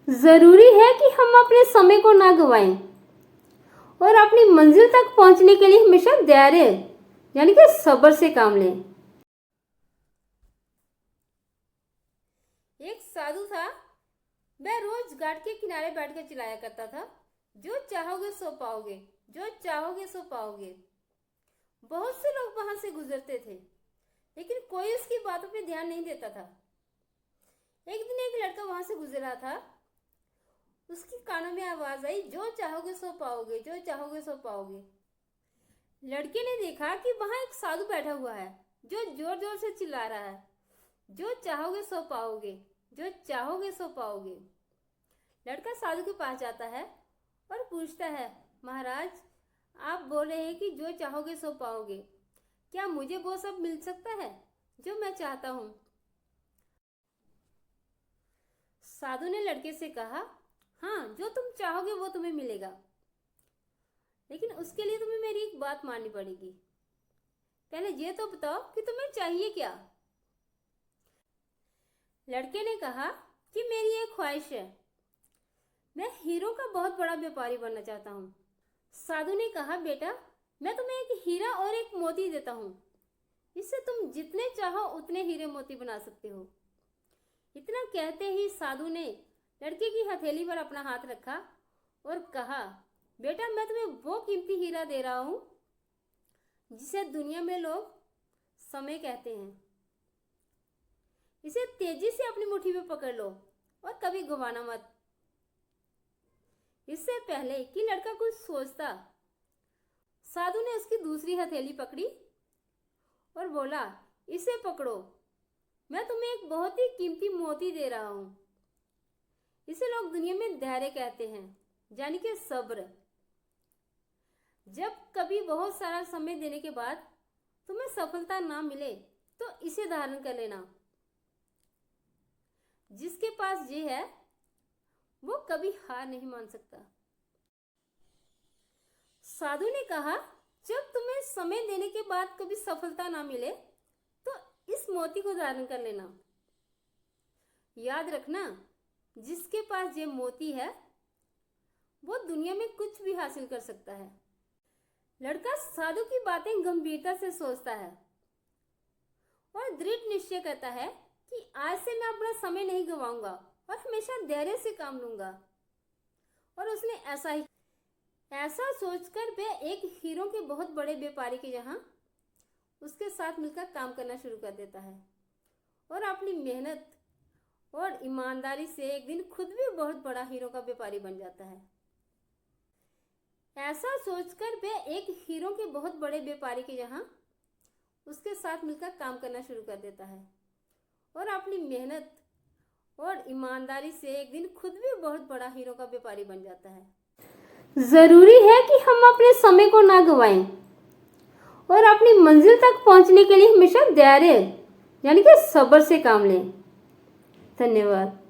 जरूरी है कि हम अपने समय को ना गवाएं और अपनी मंजिल तक पहुंचने के लिए हमेशा धैर्य यानी कि सब्र से काम लें। एक साधु था, वह रोज घाट के किनारे बैठकर चिल्लाया करता था, जो चाहोगे सो पाओगे, जो चाहोगे सो पाओगे। बहुत से लोग वहां से गुजरते थे, लेकिन कोई उसकी बातों पे ध्यान नहीं देता था। एक दिन एक लड़का वहां से गुजरा था। उसकी कानों में आवाज आई, जो चाहोगे सो पाओगे, जो चाहोगे सो पाओगे। लड़के ने देखा कि वहां एक साधु बैठा हुआ है, जो जोर जोर से चिल्ला रहा है, जो चाहोगे सो पाओगे, जो चाहोगे सो पाओगे। लड़का साधु के पास जाता है और पूछता है, महाराज, आप बोल रहे हैं कि जो चाहोगे सो पाओगे, क्या मुझे वो सब मिल सकता है जो मैं चाहता हूं? साधु ने लड़के से कहा, हाँ, जो तुम चाहोगे वो तुम्हें मिलेगा, लेकिन उसके लिए तुम्हें मेरी एक बात माननी पड़ेगी। पहले ये तो बताओ कि तुम्हें चाहिए क्या? लड़के ने कहा कि मेरी एक ख्वाहिश है, मैं हीरो का बहुत बड़ा व्यापारी बनना चाहता हूँ। साधु ने कहा, बेटा, मैं तुम्हें एक हीरा और एक मोती देता हूँ, इससे तुम जितने चाहो उतने हीरे मोती बना सकते हो। इतना कहते ही साधु ने लड़के की हथेली पर अपना हाथ रखा और कहा, बेटा, मैं तुम्हें वो कीमती हीरा दे रहा हूँ जिसे दुनिया में लोग समय कहते हैं। इसे तेजी से अपनी मुट्ठी में पकड़ लो और कभी गवाना मत। इससे पहले कि लड़का कुछ सोचता, साधु ने उसकी दूसरी हथेली पकड़ी और बोला, इसे पकड़ो, मैं तुम्हें एक बहुत ही कीमती मोती दे रहा हूं। इसे लोग दुनिया में धैर्य कहते हैं, यानी कि सब्र। जब कभी बहुत सारा समय देने के बाद तुम्हें सफलता ना मिले तो इसे धारण कर लेना। जिसके पास ये है वो कभी हार नहीं मान सकता। साधु ने कहा, जब तुम्हें समय देने के बाद कभी सफलता ना मिले तो इस मोती को धारण कर लेना। याद रखना, जिसके पास ये मोती है वो दुनिया में कुछ भी हासिल कर सकता है। लड़का साधु की बातें गंभीरता से सोचता है और दृढ़ निश्चय करता है कि आज से मैं अपना समय नहीं गवाऊंगा और हमेशा धैर्य से काम लूंगा। और उसने ऐसा सोचकर वह एक हीरो के बहुत बड़े व्यापारी के यहाँ उसके साथ मिलकर काम करना शुरू कर देता है और अपनी मेहनत और ईमानदारी से एक दिन खुद भी बहुत बड़ा हीरो का व्यापारी बन जाता है। ऐसा सोचकर वह एक हीरो के बहुत बड़े व्यापारी के यहाँ उसके साथ मिलकर काम करना शुरू कर देता है और अपनी मेहनत और ईमानदारी से एक दिन खुद भी बहुत बड़ा हीरो का व्यापारी बन जाता है। जरूरी है कि हम अपने समय को ना गवाएं और अपनी मंजिल तक पहुंचने के लिए हमेशा धैर्य यानी कि सब्र से काम लें। धन्यवाद।